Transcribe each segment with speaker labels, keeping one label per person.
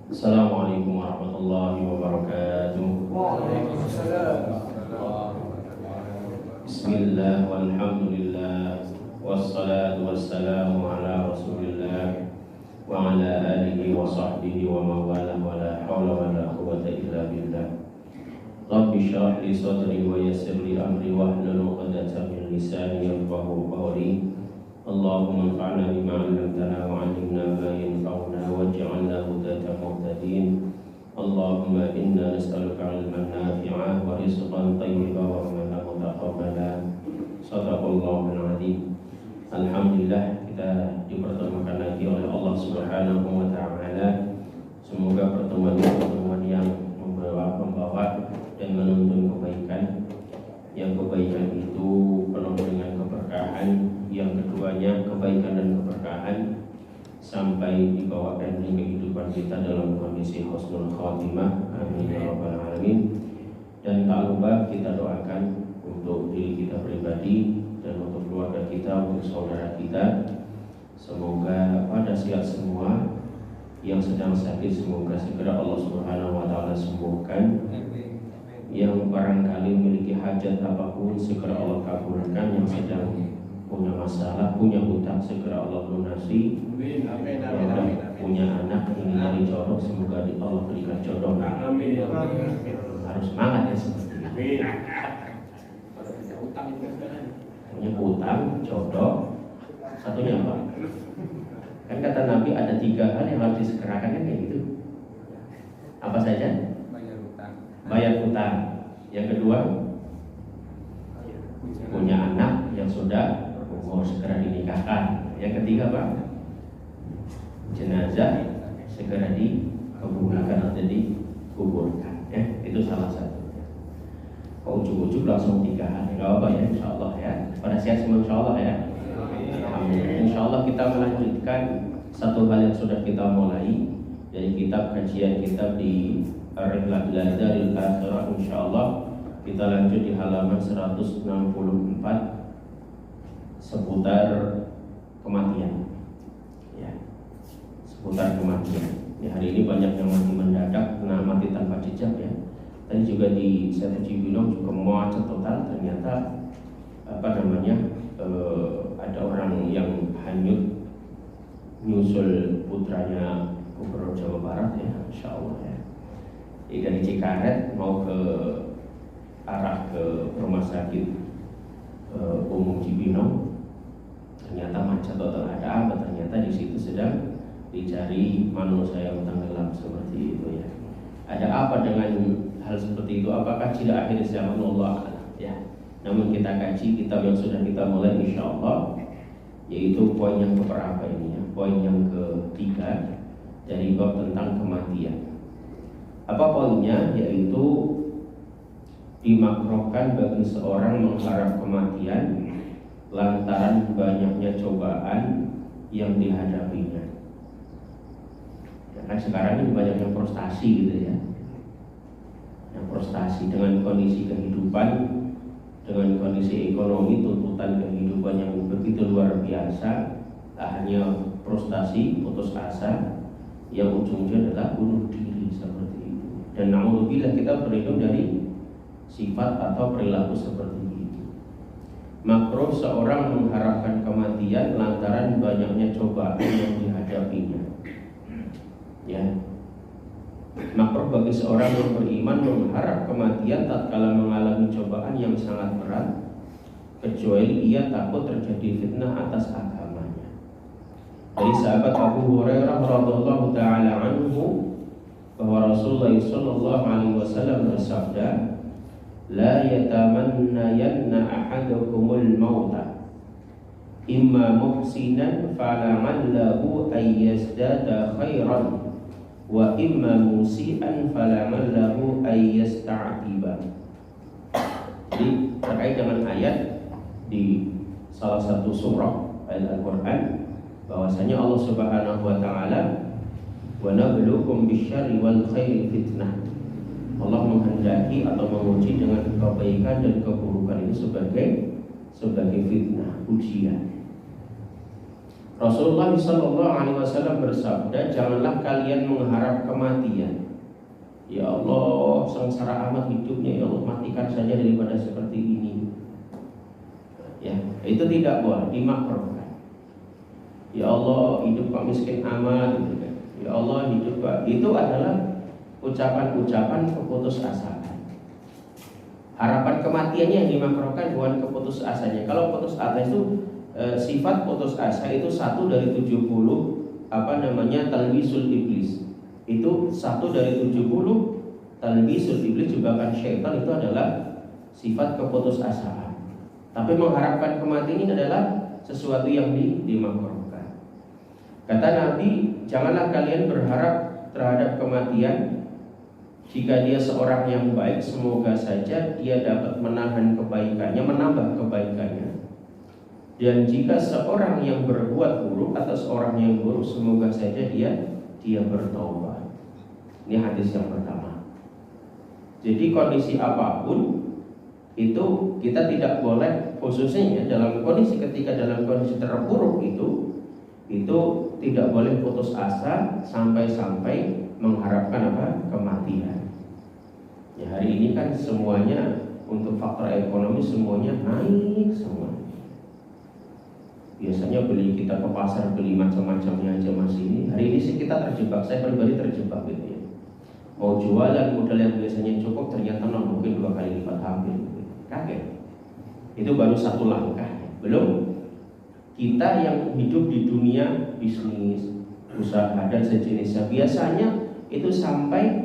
Speaker 1: Assalamualaikum warahmatullahi wabarakatuh.
Speaker 2: Waalaikumsalam.
Speaker 1: Bismillah walhamdulillah wassalatu wassalamu ala rasulillah wa ala alihi wa sahbihi wa mawala wa la hawla wa la quwwata illa billah. Rabbi syrah li sadri wa yassir li amri wahlul 'uqdatam min lisani yafqahu qawli. Allahumma anfa'na bima 'allamtana wa 'allimna ma yanfa'una waj'alna hudatan muhtadin. Allahumma inna nas'aluka 'ilman nafi'an wa rizqan thayyiban wa 'amalan mutaqabbalan. Shadaqallahul 'azim. Alhamdulillah, kita dipertemukan lagi oleh Allah Subhanahu wa taala. Semoga pertemuan yang membawa dan menuntun kebaikan. Yang kebaikan itu penuh dengan keberkahan, yang keduanya kebaikan dan keberkahan sampai dibawakan di kehidupan kita dalam kondisi husnul khatimah. Amin ya rabbal alamin. Dan tak lupa kita doakan untuk diri kita pribadi dan untuk keluarga kita, untuk saudara kita. Semoga pada sihat semua. Yang sedang sakit semoga segera Allah Subhanahu wa taala sembuhkan. Yang barangkali memiliki hajat apapun segera Allah kabulkan. Yang sedang punya masalah, punya hutang segera Allah lunasi. Yang punya anak ingin nyari jodoh semoga Allah berikan jodoh. Amin. Harus semangat ya seperti itu. Punya hutang, jodoh, satunya apa? Kan kata Nabi ada 3 hal yang harus disegerakan kan kayak gitu. Apa saja? Bayar hutang. Yang kedua, punya anak yang sudah umur segera dinikahkan. Yang ketiga apa? Jenazah segera dikebumikan atau dikuburkan. Itu salah satu. Kalau ujuk-ujuk langsung 3 hal. Enggak apa ya, insyaallah ya. Pada sihat semua insyaallah ya. Alhamdulillah. Insyaallah kita melanjutkan satu hal yang sudah kita mulai dari kitab kajian kitab di Ar-Rihlah ila Daril Akhirah. Insyaallah kita lanjut di halaman 164 seputar kematian. Ya, seputar kematian. Ya, hari ini banyak yang mati mendadak, mati tanpa jejak ya. Tadi juga di Satu Cibinong juga macet total. Ternyata ada orang yang hanyut nyusul putranya Gubernur Jawa Barat ya, insyaallah ya. Dari Cikaret mau ke arah ke rumah sakit umum Cibinong, ternyata macet total. Ada apa? Ternyata di situ sedang dicari manusia yang tenggelam seperti itu ya. Ada apa dengan hal seperti itu? Apakah tidak akhir zaman? Allah ya. Namun kita kaji kitab yang sudah kita mulai insyaallah, yaitu poin yang keberapa ini ya? Poin yang ketiga dari bab tentang kematian. Apa poinnya? Yaitu dimakruhkan bagi seorang mengharap kematian lantaran banyaknya cobaan yang dihadapinya. Ya kan sekarang ini banyak yang frustasi gitu ya. Yang frustasi dengan kondisi kehidupan, dengan kondisi ekonomi, tuntutan kehidupan yang begitu luar biasa. Hanya frustasi, putus asa, yang ujungnya adalah bunuh diri seperti itu. Dan na'udzubillah kita berlindung dari sifat atau perilaku seperti itu. Makruh seorang mengharapkan kematian lantaran banyaknya cobaan yang dihadapinya. Ya. Makruh bagi seorang yang beriman mengharap kematian tatkala mengalami cobaan yang sangat berat, kecuali ia takut terjadi fitnah atas agamanya. Dari sahabat Abu Hurairah radhiyallahu taala anhu bahwa Rasulullah sallallahu alaihi wasallam bersabda, "La yatamannayanna ahadukumul mauta imma muhsinan fala'allahu ayyazdada khairan wa imma musian fala'allahu ayyasta'tiba." Jadi terkait dengan ayat di salah satu surah ayat Al-Qur'an, bahwasanya Allah Subhanahu wa taala wa nabluukum bisyarri wal khairi fitnah. Allah menghendaki atau menguji dengan kebaikan dan keburukan ini sebagai fitnah, ujian. Rasulullah SAW bersabda, janganlah kalian mengharap kematian. Ya Allah, sengsara amat hidupnya, ya Allah, matikan saja daripada seperti ini. Ya, itu tidak boleh, dimakruhkan. Ya Allah, hidup kok miskin amat, gitu kan. Ya Allah, hidup kok. Itu adalah ucapan-ucapan keputusasaan. Harapan kematiannya yang dimakruhkan, bukan keputus asanya. Kalau putus asa itu sifat putus asa itu satu dari 70 talbisul iblis. Itu satu dari 70 talbisul iblis, jebakan syaitan, itu adalah sifat keputusasaan. Tapi mengharapkan kematian ini adalah sesuatu yang dimakruhkan. Kata Nabi, janganlah kalian berharap terhadap kematian. Jika dia seorang yang baik, semoga saja dia dapat menahan kebaikannya, menambah kebaikannya. Dan jika seorang yang berbuat buruk atau seorang yang buruk, semoga saja dia bertaubat. Ini hadis yang pertama. Jadi kondisi apapun itu kita tidak boleh, khususnya dalam kondisi ketika dalam kondisi terpuruk itu tidak boleh putus asa sampai mengharapkan kematian. Ya, hari ini kan semuanya untuk faktor ekonomi semuanya naik semua. Biasanya kita ke pasar beli macam-macamnya aja masih ini. Hari ini sih kita terjebak, saya pribadi terjebak gitu ya. Mau jualan modal yang biasanya cukup ternyata mungkin 2 kali lipat hampir. Kaget. Itu baru satu langkah. Belum kita yang hidup di dunia bisnis, usaha dan sejenisnya, biasanya itu sampai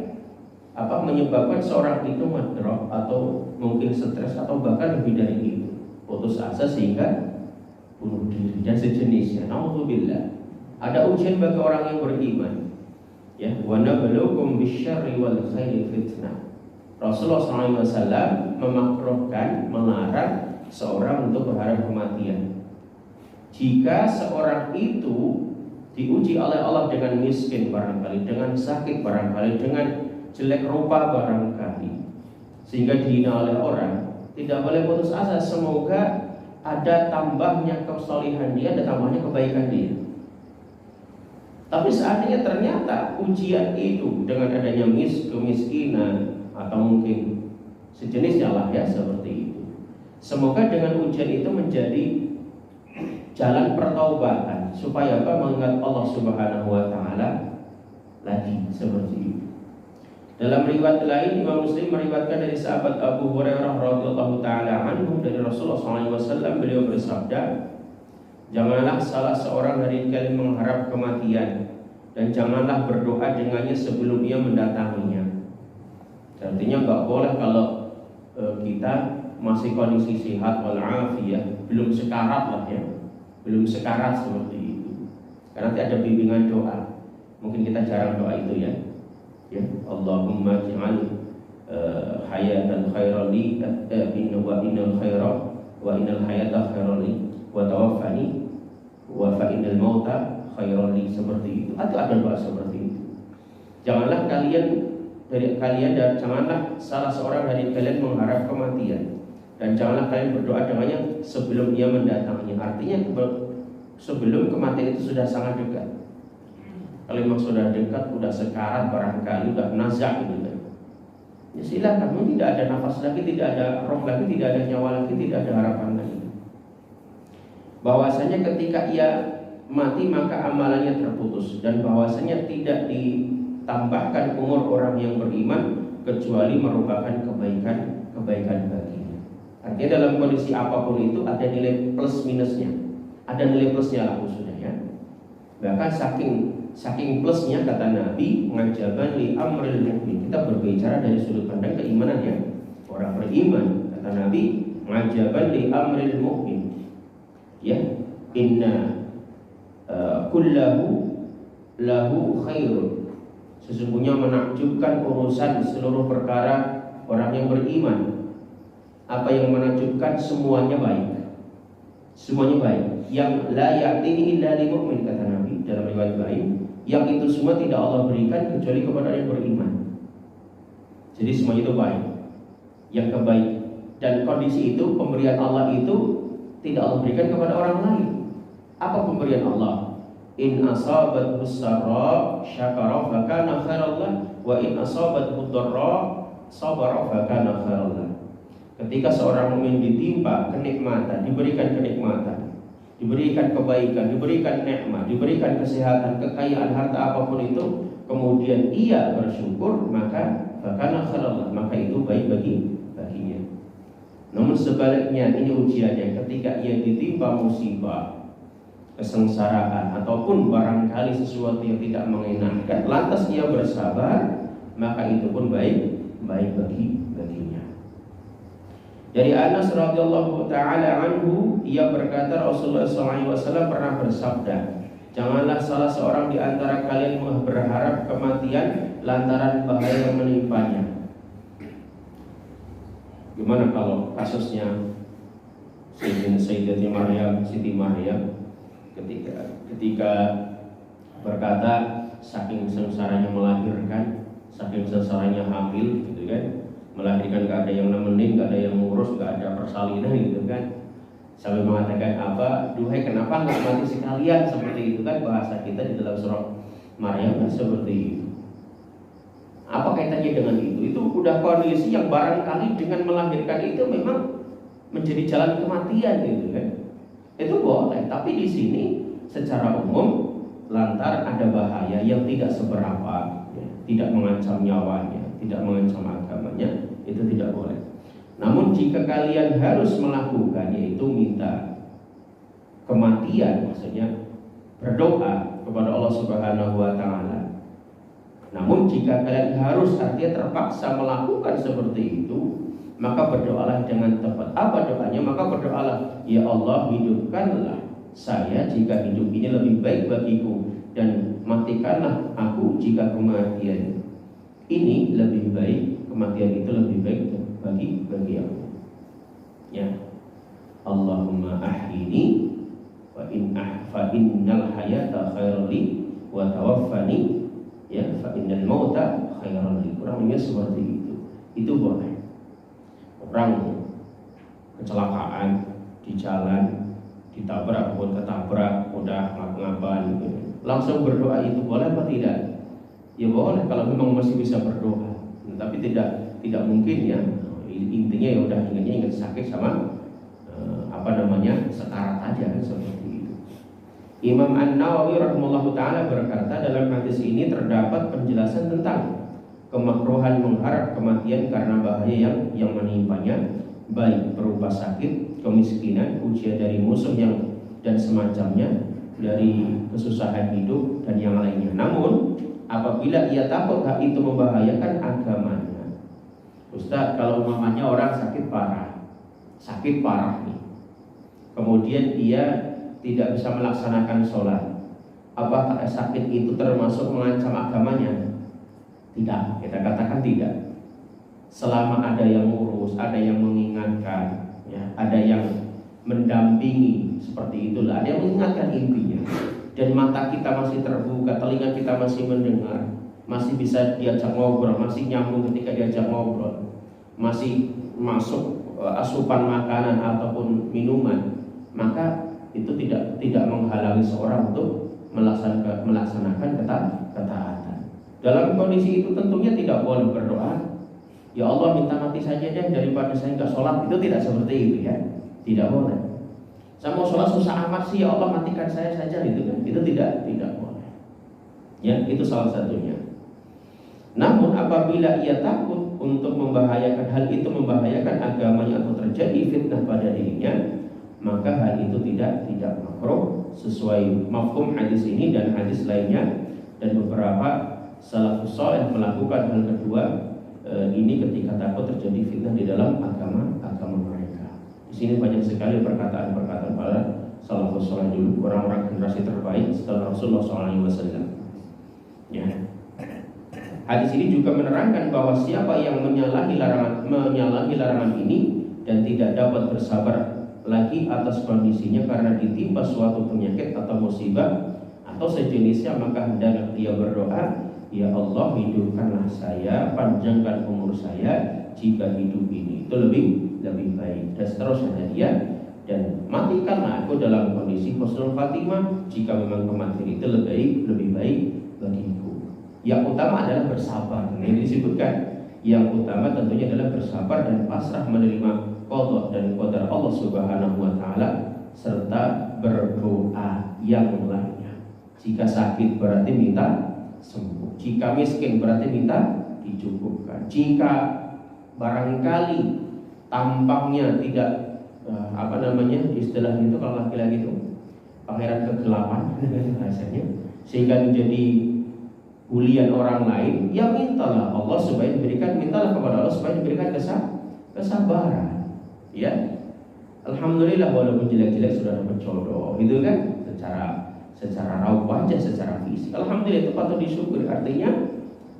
Speaker 1: menyebabkan seorang itu ngedrop atau mungkin stres atau bahkan lebih dari itu, putus asa sehingga bunuh diri dan sejenisnya. Nauzubillah. Ada ujian bagi orang yang beriman. Ya, wa nabluukum bisyarri wal khairi fitnah. Rasulullah SAW memakruhkan, melarang seorang untuk berharap kematian. Jika seorang itu diuji oleh Allah dengan miskin barangkali, dengan sakit barangkali, dengan jelek rupa barangkali, sehingga dihina oleh orang, tidak boleh putus asa. Semoga ada tambahnya kesolihan dia, ada tambahnya kebaikan dia. Tapi seandainya ternyata ujian itu dengan adanya kemiskinan atau mungkin sejenisnya lah ya seperti itu, semoga dengan ujian itu menjadi jalan pertaubatan supaya mengingat Allah Subhanahu wa taala lagi seperti itu. Dalam riwayat lain Imam Muslim meriwayatkan dari sahabat Abu Hurairah radhiyallahu taala anhu dari Rasulullah SAW, beliau bersabda, janganlah salah seorang dari kalian mengharap kematian dan janganlah berdoa dengannya sebelum ia mendatanginya. Artinya nggak boleh kalau kita masih kondisi sehat walafiat, belum sekarat lah ya, belum sekarat seperti itu. Karena nanti ada bimbingan doa. Mungkin kita jarang doa itu ya. Ya, Allahumma ij'al hayatan khairan li innal khaira wa innal hayata khairan li wa tawaffani wa fa innal mauta khairan li, seperti itu. Atau ada doa seperti itu. Janganlah dan janganlah salah seorang dari kalian mengharap kematian dan janganlah kalian berdoa dengannya sebelum ia mendatanginya. Artinya sebelum kematian itu sudah sangat dekat. Kalau memang sudah dekat, sudah sekarat barangkali, sudah nazak gitu kan, ya silakan. Memang tidak ada nafas lagi, tidak ada roh lagi, tidak ada nyawa lagi, tidak ada harapan lagi. Bahwasanya ketika ia mati maka amalannya terputus dan bahwasanya tidak ditambahkan umur orang yang beriman kecuali merupakan kebaikan baginya. Artinya dalam kondisi apapun itu ada nilai plus minusnya, ada nilai plusnya lah sudah ya. Bahkan saking plusnya kata Nabi, ngajaban li amril mu'min. Kita berbicara dari sudut pandang keimanan ya, orang beriman. Kata Nabi, ngajaban li amril mu'min. Ya, inna kullahu lahu khairun. Sesungguhnya menakjubkan urusan seluruh perkara orang yang beriman. Apa yang menakjubkan semuanya baik. Semuanya baik. Yang la ya'tihi illa lil mu'min kata Nabi dalam riwayat lain, yang itu semua tidak Allah berikan kecuali kepada yang beriman. Jadi semuanya itu baik, yang kebaik. Dan kondisi itu, pemberian Allah itu tidak Allah berikan kepada orang lain. Apa pemberian Allah? In asabathu sarra syakara fakana khairallah wa in asabathu dharra sabara fakana khairallah. Ketika seorang mukmin ditimpa kenikmatan, diberikan kenikmatan, diberikan kebaikan, diberikan nikmat, diberikan kesehatan, kekayaan, harta apapun itu, kemudian ia bersyukur, maka fakana khairallah, maka itu baik baginya. Namun sebaliknya, ini ujiannya, ketika ia ditimpa musibah, kesengsaraan, ataupun barangkali sesuatu yang tidak mengenakan, lantas ia bersabar, maka itu pun baginya. Dari Anas radhiyallahu taala anhu, ia berkata Rasulullah SAW pernah bersabda, janganlah salah seorang di antara kalian berharap kematian lantaran bahaya yang menimpanya. Gimana kalau kasusnya Siti Maryam ketika berkata saking sengsaranya melahirkan, saking sengsaranya hamil, gitu kan, melahirkan gak ada yang nemenin, gak ada yang ngurus, gak ada persalinan, gitu kan, sampai mengatakan apa, duhai kenapa gak mati sekalian, seperti itu kan bahasa kita di dalam surah Maryam kan seperti itu. Apa kaitannya dengan itu? Itu udah kondisi yang barangkali dengan melahirkan itu memang menjadi jalan kematian, gitu kan. Itu boleh, tapi di sini secara umum lantaran ada bahaya yang tidak seberapa, ya, tidak mengancam nyawanya, tidak mengancam agamanya, itu tidak boleh. Namun jika kalian harus melakukan, yaitu minta kematian, maksudnya berdoa kepada Allah Subhanahu wa taala. Namun jika kalian harus, artinya terpaksa melakukan seperti itu, maka berdoalah dengan tepat. Apa doanya? Maka berdoalah, ya Allah, hidupkanlah saya jika hidup ini lebih baik bagiku, dan matikanlah aku jika kematian ini lebih baik, kematian itu lebih baik bagi aku. Ya, Allahumma ahyini fa innal hayata khairul li wa tawaffani ya fa innal mauta khairul li. Kurangnya seperti itu. Itu boleh. Orang kecelakaan di jalan, ditabrak ataupun ketabrak, udah ngapa-ngapain gitu, langsung berdoa, itu boleh apa tidak? Ya boleh kalau memang masih bisa berdoa, tapi tidak mungkin ya. Intinya ya udah ingat sakit sama sekarat aja kan, seperti itu. Imam An-Nawawi rahimahullahu taala berkata, dalam hadis ini terdapat penjelasan tentang kemakruhan mengharap kematian karena bahaya yang menimpanya, baik berupa sakit, kemiskinan, ujian dari musuh dan semacamnya, dari kesusahan hidup dan yang lainnya. Namun apabila ia takut hal itu membahayakan agamanya, Ustaz, kalau umpamanya orang sakit parah nih, kemudian dia tidak bisa melaksanakan sholat, apakah sakit itu termasuk mengancam agamanya? Tidak, kita katakan tidak. Selama ada yang ngurus, ada yang mengingatkan, ya, ada yang mendampingi, seperti itulah, ada yang mengingatkan intinya. Dan mata kita masih terbuka, telinga kita masih mendengar, masih bisa diajak ngobrol, masih nyambung ketika diajak ngobrol, masih masuk asupan makanan ataupun minuman, maka itu tidak menghalangi seorang untuk melaksanakan ketaatan. Dalam kondisi itu tentunya tidak boleh berdoa, ya Allah minta mati saja deh daripada saya nggak sholat. Itu tidak seperti itu ya, tidak boleh. Saya mau sholat susah amat sih, ya Allah matikan saya saja, gitu kan? Itu tidak boleh. Ya, itu salah satunya. Namun apabila ia takut untuk membahayakan, hal itu membahayakan agamanya atau terjadi fitnah pada dirinya, maka hal itu tidak makruh sesuai mafhum hadis ini dan hadis lainnya. Dan beberapa salafus saleh melakukan hal kedua ini ketika takut terjadi fitnah di dalam agama mereka. Di sini banyak sekali perkataan-perkataan para salafus saleh dulu, orang-orang generasi terbaik setelah Rasulullah SAW. Ya. Hadis ini juga menerangkan bahwa siapa yang menyalahi larangan ini dan tidak dapat bersabar lagi atas kondisinya karena ditimpa suatu penyakit atau musibah atau sejenisnya, maka hendaklah dia berdoa, ya Allah hidupkanlah saya, panjangkan umur saya jika hidup ini itu lebih baik, dan seterusnya dia. dan matikanlah aku dalam kondisi husnul khatimah jika memang kematian itu lebih baik bagiku. Yang utama adalah bersabar. Ini disebutkan yang utama tentunya adalah bersabar dan pasrah menerima qada dan qadar Allah Subhanahu wa taala serta berdoa yang lainnya. Jika sakit berarti minta sembuh. Jika miskin berarti minta dicukupkan. Jika barangkali tampaknya tidak istilahnya itu kalau laki-laki itu pangeran kegelapan rasanya, sehingga menjadi bulian orang lain, ya mintalah Allah supaya diberikan, mintalah kepada Allah supaya diberikan kesabaran. Ya, alhamdulillah walaupun jelek-jelek sudah dapat jodoh, itu kan secara raut wajah, secara fisik, alhamdulillah itu patut disyukuri. Artinya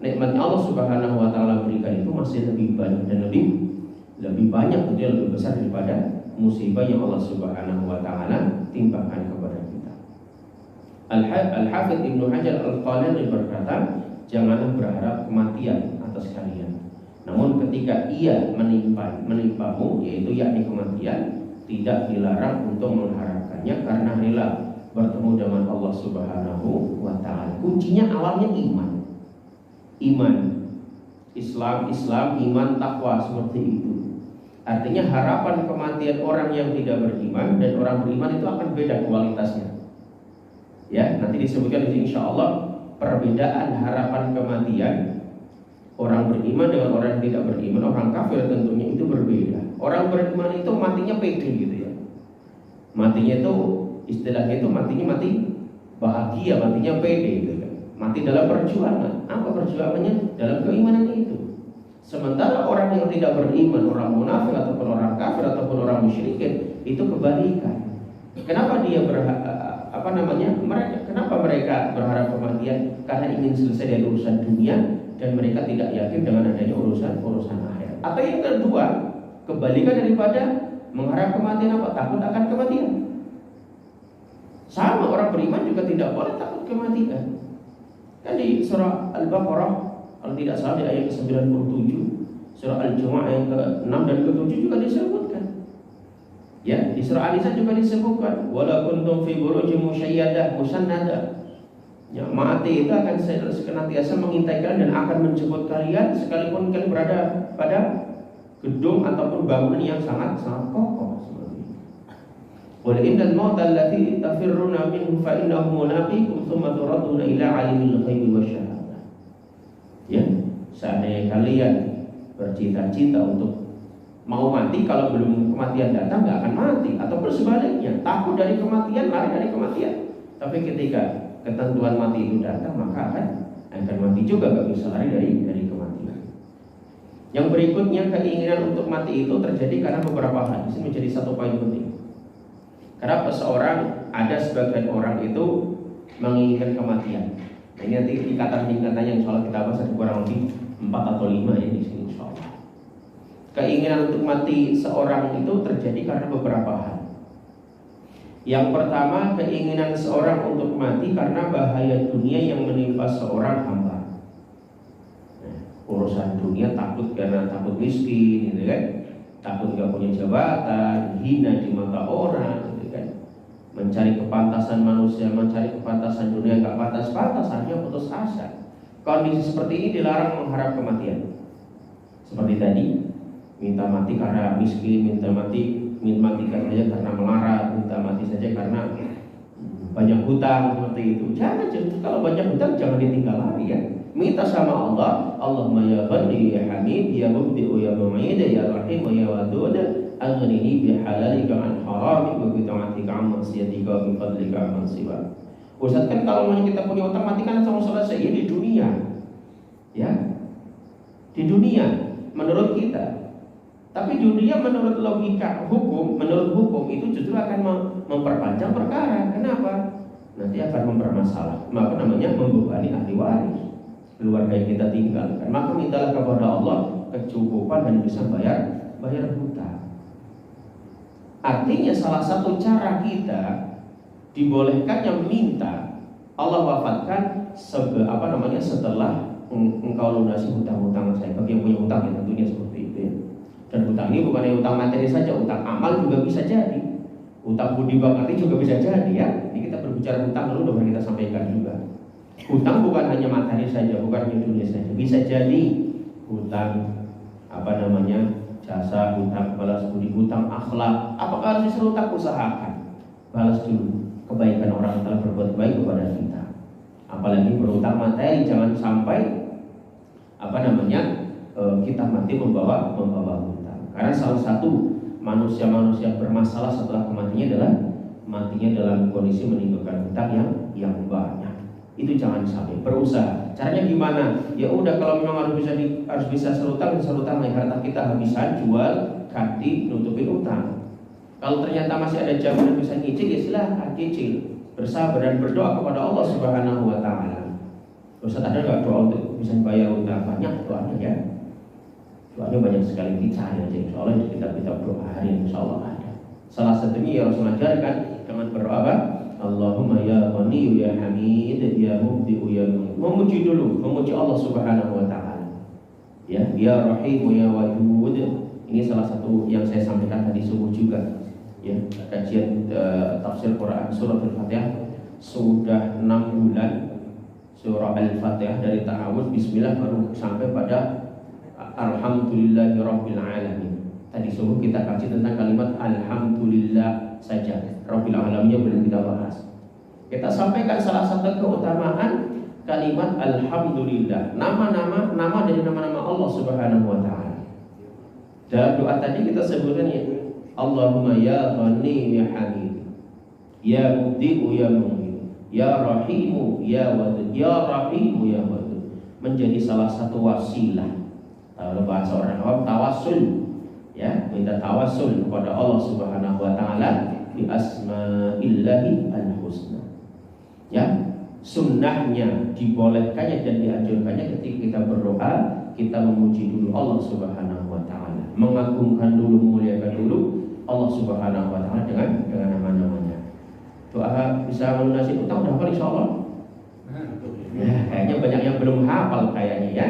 Speaker 1: nikmat Allah Subhanahu wa taala berikan itu masih lebih banyak dan lebih banyak, tentunya lebih besar daripada musibah yang Allah Subhanahu wa taala timpakan kepada kita. Al-Hafidz Ibnu Hajar Al-Asqalani berkata, janganlah berharap kematian atas kalian. Namun ketika ia menimpamu, yaitu yakni kematian, tidak dilarang untuk mengharapkannya karena rela bertemu dengan Allah Subhanahu wa taala. Kuncinya awalnya iman, Islam, iman, takwa, seperti itu. Artinya harapan kematian orang yang tidak beriman dan orang beriman itu akan beda kualitasnya. Ya, nanti disebutkan di insya Allah perbedaan harapan kematian orang beriman dengan orang yang tidak beriman, orang kafir tentunya itu berbeda. Orang beriman itu matinya pede gitu ya. Matinya itu istilahnya itu matinya mati bahagia, matinya pede gitu kan. Mati dalam perjuangan. Apa perjuangannya? Dalam keimanan itu. Sementara orang yang tidak beriman, orang munafik ataupun orang kafir ataupun orang musyrikin itu kebalikan. Kenapa dia kenapa mereka berharap kematian? Karena ingin selesai dari urusan dunia dan mereka tidak yakin dengan adanya urusan akhirat. Atau yang kedua, kebalikan daripada mengharap kematian apa? Takut akan kematian. Sama orang beriman juga tidak boleh takut kematian. Kan di surah Al-Baqarah kalau tidak salah di ayat ke-97, surah Al-Jumu'ah yang ke-6 dan ke-7 juga disebutkan. Ya, di surah An-Nisa juga disebutkan, wala kuntum fi burujin musannada. Ya, mati itu akan senantiasa mengintai kalian dan akan menjemput kalian sekalipun kalian berada pada gedung ataupun bangunan yang sangat kokoh seperti itu. Wal innal mauta allati tafirruna minhu fa innahu mulaqikum tsumma turaduna ila alimil ghaibi wasyahadah. Ya, seandainya kalian bercita-cita untuk mau mati, kalau belum kematian datang nggak akan mati, ataupun sebaliknya takut dari kematian, lari dari kematian. Tapi ketika ketentuan mati itu datang, maka akan mati juga, nggak bisa lari dari kematian. Yang berikutnya, keinginan untuk mati itu terjadi karena beberapa hal. Ini menjadi satu poin penting. Karena ada sebagian orang itu menginginkan kematian. Nah, ini nanti tingkatan-tingkatannya yang insya Allah kita bahas ada kurang lebih 4 atau 5 ya di sini insya Allah. Keinginan untuk mati seorang itu terjadi karena beberapa hal. Yang pertama, keinginan seorang untuk mati karena bahaya dunia yang menimpa seorang hamba. Nah, urusan dunia takut karena takut miskin, gitu kan? Takut gak punya jabatan, hina di mata orang, gitu kan? Mencari kepantasan manusia, mencari kepantasan dunia gak pantas-pantas, akhirnya putus asa. Kondisi seperti ini dilarang mengharap kematian. Seperti tadi, minta mati karena miskin, minta mati saja karena melarat, minta mati saja karena banyak hutang, seperti itu. Jangan, kalau banyak hutang jangan ditinggal lari ya. Minta sama Allah, Allahumma ya Ghani ya Hamid ya Mubdi'u ya Mu'id ya Rahim ya Wadud, aghnini bi halalika an haramik wa bi ta'atika an maksiatika wa bi fadlika an siwak. Ustaz, kan kalau kita punya utang mati kan langsung selesai ya di dunia. Ya. Di dunia menurut kita. Tapi dunia menurut logika hukum, menurut hukum itu justru akan memperpanjang perkara. Kenapa? Nanti akan membebani ahli waris, keluarga yang kita tinggalkan. Maka mintalah kepada Allah kecukupan dan bisa bayar hutang. Artinya salah satu cara kita dibolehkannya meminta Allah wafatkan setelah engkau lunasi hutang-hutang saya. Bagi yang punya hutang ya tentunya seperti itu ya. Dan hutang ini bukan hanya hutang materi saja, hutang amal juga bisa jadi. Utang budi bakti juga bisa jadi ya. Ini kita berbicara hutang dulu baru kita sampaikan juga. Hutang bukan hanya materi saja, bukan hanya dunia saja. Bisa jadi hutang jasa, hutang balas budi, hutang akhlak. Apakah harus disuruh hutang? Usahakan balas dulu kebaikan orang yang telah berbuat baik kepada kita. Apalagi berhutang materi, jangan sampai kita mati membawa hutang. Karena salah satu manusia bermasalah setelah kematiannya adalah matinya dalam kondisi meninggalkan hutang yang banyak. Itu jangan sampai. Berusaha. Caranya gimana? Ya udah, kalau memang harus bisa serutang harta kita habisan, jual, ganti, nutupin utang. Kalau ternyata masih ada jaminan bisa nyicil, ya silahkan cicil. Bersabar dan berdoa kepada Allah Subhanahu wa Ta'ala. Ustaz, ada nggak doa untuk bisa bayar utang? Banyak doanya ya. Doanya banyak sekali, dicari aja. Insya Allah di kitab-kitab doa hari insya Allah ada. Salah satunya ya Rasul ajarkan dengan berdoa apa? Allahumma ya Ghani ya Hamid ya Mubdi'u ya memuji dulu, memuji Allah Subhanahu wa Ta'ala. Ya Rahim ya Wadud. Ini salah satu yang saya sampaikan tadi subuh juga. Ya, kajian tafsir Quran surah Al-Fatihah sudah 6 bulan. Surah Al-Fatihah dari ta'awudz bismillah baru sampai pada Alhamdulillahirabbil alamin. Tadi subuh kita kaji tentang kalimat alhamdulillah saja. Rabbil alaminnya belum kita bahas. Kita sampaikan salah satu keutamaan kalimat alhamdulillah. Nama dari nama-nama Allah Subhanahu wa Ta'ala. Dalam doa tadi kita sebutkan ya Allahumma ya Ghani ya Hamid ya Mubdi'u ya Mu'min ya Rahimu ya Wadud ya Rahimu ya Wadud, menjadi salah satu wasilah. Kalau bahasa orang awam tawassul, ya, minta tawassul kepada Allah Subhanahu wa Ta'ala bi asma'illahi al-husna. Ya, sunnahnya dibolehkannya dan dianjurkannya ketika kita berdoa, kita memuji dulu Allah Subhanahu wa Ta'ala, mengagungkan dulu, memuliakan dulu Allah Subhanahu wa Ta'ala dengan nama-namanya. Doa bisa melunasi utang udah hafal insyaallah. Ya, kayaknya banyak yang belum hafal kayaknya ya.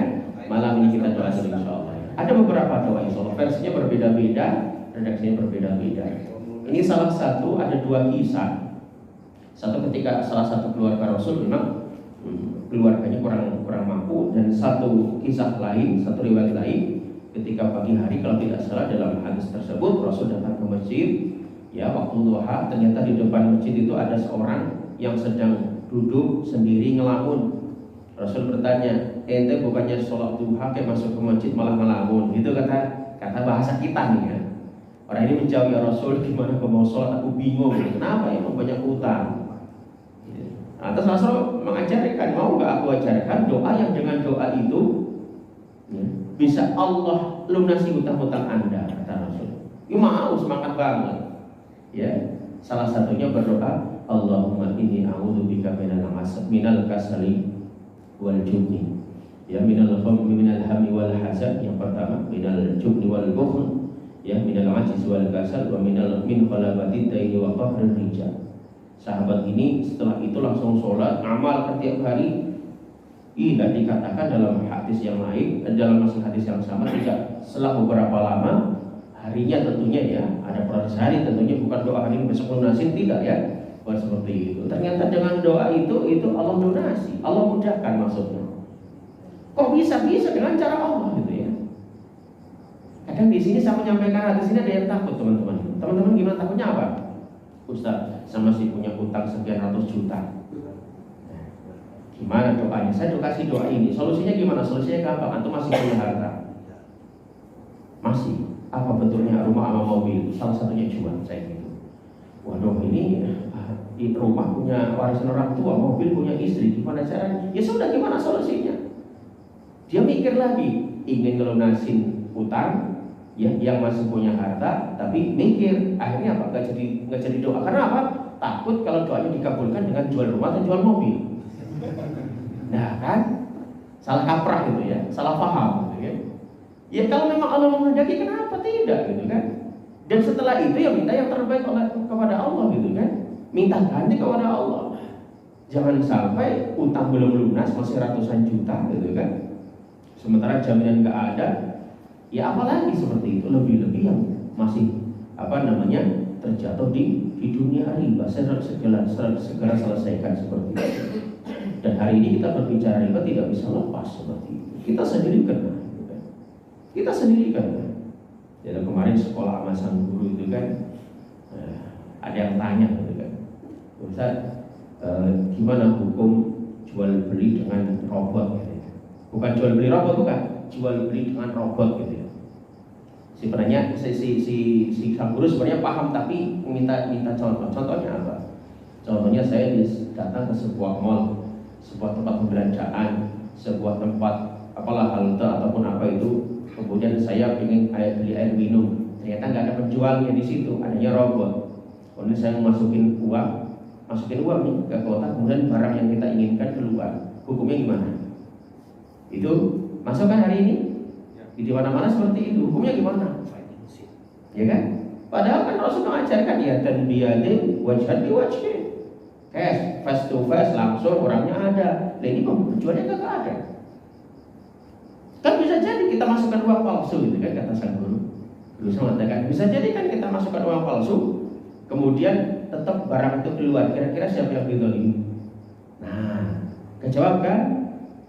Speaker 1: Malam ini kita doa dulu insyaallah. Ada beberapa doa insyaallah, versinya berbeda-beda, redaksinya berbeda-beda. Ini salah satu, ada dua kisah. Satu ketika salah satu keluarga Rasul memang keluarganya kurang mampu, dan satu kisah lain, satu riwayat lain ketika pagi hari kalau tidak salah dalam hadis tersebut Rasul datang ke masjid ya waktu duha, ternyata di depan masjid itu ada seorang yang sedang duduk sendiri ngelamun. Rasul bertanya, ente bukannya sholat duha kayak masuk ke masjid malah ngelamun gitu, kata bahasa kita nih ya. Orang ini menjawab, ya Rasul, gimana kau mau sholat, aku bingung. Kenapa? Emang banyak utang. Nah, terus Rasul mengajarkan, mau nggak aku ajarkan doa yang dengan doa itu ya, bisa Allah lunasi hutang-hutang Anda, kata Rasul. Ya mau, semangat banget. Ya, salah satunya berdoa, Allahumma inni a'udzubika minal kasali wal jubni, ya minal hammi wal hazan, yang pertama minal jubni wal bukhl, ya minal ajiz wal kasal, wa min khalabati daini wa qahrir rijal. Sahabat ini setelah itu langsung sholat, amal setiap hari. Tidak dikatakan dalam hadis yang lain, dalam hadis yang sama, tidak setelah beberapa lama harinya tentunya ya, ada proses hari tentunya, bukan doa hari besok lunasin, tidak ya. Bukan seperti itu. Ternyata dengan doa itu Allah lunasi, Allah mudahkan maksudnya. Kok bisa dengan cara Allah gitu ya. Kadang di sini saya menyampaikan hadis ini ada yang takut teman-teman. Teman-teman gimana takutnya apa? Ustaz, saya masih punya hutang sekian ratus juta. Gimana doanya? Saya kasih doa ini. Solusinya gimana? Solusinya gampang. Antum masih punya harta. Masih. Apa bentuknya? Rumah sama mobil. Salah satunya jual. Saya gitu. Waduh, ini di rumah punya warisan orang tua, mobil punya istri, gimana caranya? Ya sudah, gimana solusinya? Dia mikir lagi, ingin ngelunasin utang, ya, yang masih punya harta, tapi mikir, akhirnya apa? Nggak jadi doa. Karena apa? Takut kalau doanya dikabulkan dengan jual rumah atau jual mobil. Nah kan, salah kaprah gitu ya, salah paham gitu ya. Ya kalau memang Allah menghendaki, kenapa tidak gitu kan? Dan setelah itu ya minta yang terbaik kepada Allah gitu kan. Minta ganti kepada Allah. Jangan sampai utang belum lunas masih ratusan juta gitu kan. Sementara jaminan nggak ada. Ya apalagi seperti itu, lebih-lebih yang masih terjatuh di di dunia riba, segera selesaikan seperti itu. Dan hari ini kita berbicara riba tidak bisa lepas seperti itu. Kita sendiri kena, gitu kan? Kita sendiri kena. Jadi kemarin sekolah sama sang guru itu kan, ada yang tanya gitu kan, Ustaz, gimana hukum jual beli dengan robot? Gitu ya. Bukan jual beli robot, bukan, jual beli dengan robot gitu ya. Si penanya, si sang guru sebenarnya paham tapi minta contoh. Contohnya apa? Contohnya saya datang ke sebuah mall, sebuah tempat pembelanjaan, sebuah tempat apalah halte ataupun apa itu. Kemudian saya ingin beli air minum, ternyata nggak ada penjualnya di situ, adanya robot. Kemudian saya masukin uang nih ke kotak, kemudian barang yang kita inginkan keluar. Hukumnya gimana? Itu masuk kan hari ini? Di mana-mana seperti itu. Hukumnya gimana? Ya kan? Padahal kan Rasul mengajarkan ya dan biadin wajhan biwajhin. Face to face langsung orangnya ada. Nah ini penjualnya nggak ada. Kan bisa jadi kita masukkan uang palsu gitu kan kata sang guru. Guru mengatakan bisa jadi kan kita masukkan uang palsu, kemudian tetap barang itu keluar. Kira-kira siapa yang didolimi? Nah, kejawab kan?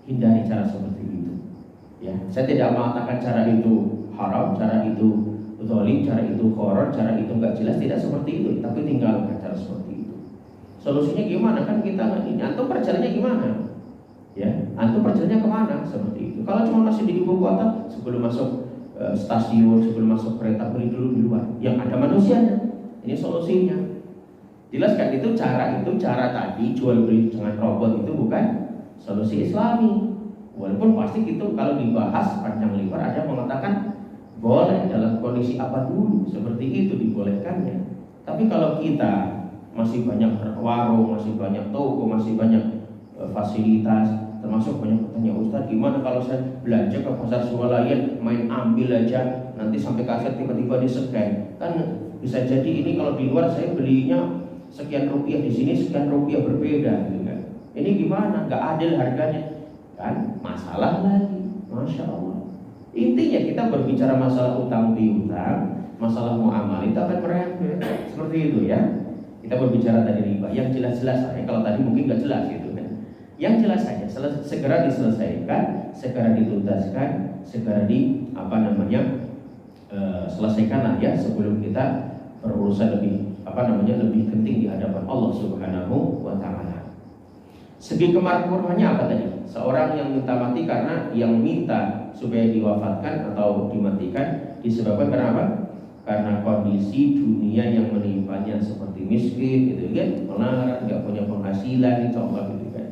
Speaker 1: Hindari cara seperti itu. Ya, saya tidak mengatakan cara itu haram, cara itu zalim, cara itu horor, cara itu nggak jelas, tidak seperti itu. Tapi tinggalkan cara seperti itu. Solusinya gimana? Kan kita nggak ini. Antum perjalanannya gimana? Ya, antum perjalanannya kemana? Seperti itu. Kalau cuma masih di ibu kota, sebelum masuk stasiun, sebelum masuk kereta beli dulu di luar. Yang ada manusianya. Ini solusinya. Jelas kan itu cara tadi jual beli dengan robot itu bukan solusi Islami. Walaupun pasti itu kalau dibahas panjang lebar ada yang mengatakan boleh dalam kondisi apa dulu seperti itu dibolehkannya. Tapi kalau kita masih banyak warung, masih banyak toko, masih banyak fasilitas, termasuk banyak bertanya, Ustaz gimana kalau saya belanja ke pasar swalayan main ambil aja nanti sampai kasir tiba-tiba di-scan. Kan bisa jadi ini kalau di luar saya belinya sekian rupiah, di sini sekian rupiah berbeda gitu kan. Ini gimana? Nggak adil harganya. Kan masalah lagi. Masya Allah. Intinya kita berbicara masalah utang piutang, masalah muamalah itu akan merembet seperti itu ya. Kita berbicara tadi riba yang jelas-jelas ya. Kalau tadi mungkin nggak jelas gitu kan. Yang jelas saja segera diselesaikan, segera dituntaskan, segera selesaikan lah ya sebelum kita berurusan lebih penting di hadapan Allah Subhanahu wa taala. Segi kemakruhannya apa tadi? Seorang yang minta mati karena yang minta supaya diwafatkan atau dimatikan disebabkan karena apa? Karena kondisi dunia yang menimpanya seperti miskin gitu kan, melarat, nggak punya penghasilan, coba gitu kan.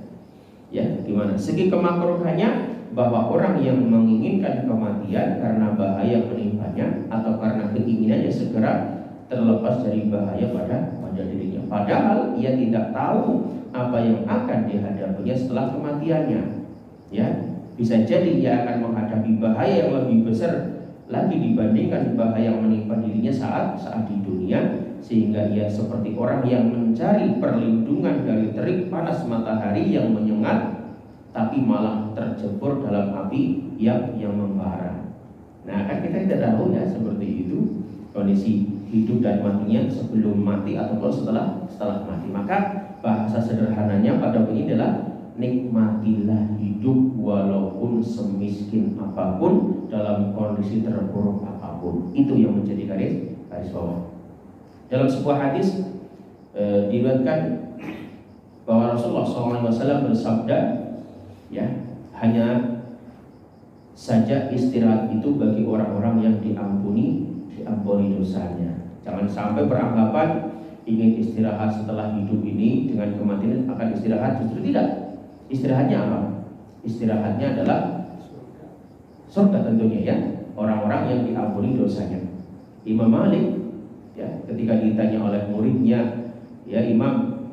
Speaker 1: Ya, gimana? Segi kemakruhannya bahwa orang yang menginginkan kematian karena bahaya menimpanya atau karena keinginannya segera terlepas dari bahaya pada dirinya. Padahal ia tidak tahu apa yang akan dihadapinya setelah kematiannya. Ya, bisa jadi ia akan menghadapi bahaya yang lebih besar lagi dibandingkan bahaya yang menimpa dirinya saat di dunia, sehingga ia seperti orang yang mencari perlindungan dari terik panas matahari yang menyengat, tapi malah terjebur dalam api yang membara. Nah, kan kita tidak tahu ya seperti itu kondisi hidup dan matinya sebelum mati ataupun setelah mati. Maka bahasa sederhananya pada ini adalah nikmatilah hidup walaupun semiskin apapun, dalam kondisi terburuk apapun. Itu yang menjadi garis bawah. Dalam sebuah hadis diriwayatkan bahwa Rasulullah SAW bersabda, ya, hanya saja istirahat itu bagi orang-orang yang diampuni dosanya. Jangan sampai beranggapan ingin istirahat setelah hidup ini dengan kematian akan istirahat, justru tidak. Istirahatnya apa? Istirahatnya adalah surga tentunya ya. Orang-orang yang diampuni dosanya. Imam Malik ya, ketika ditanya oleh muridnya, ya Imam,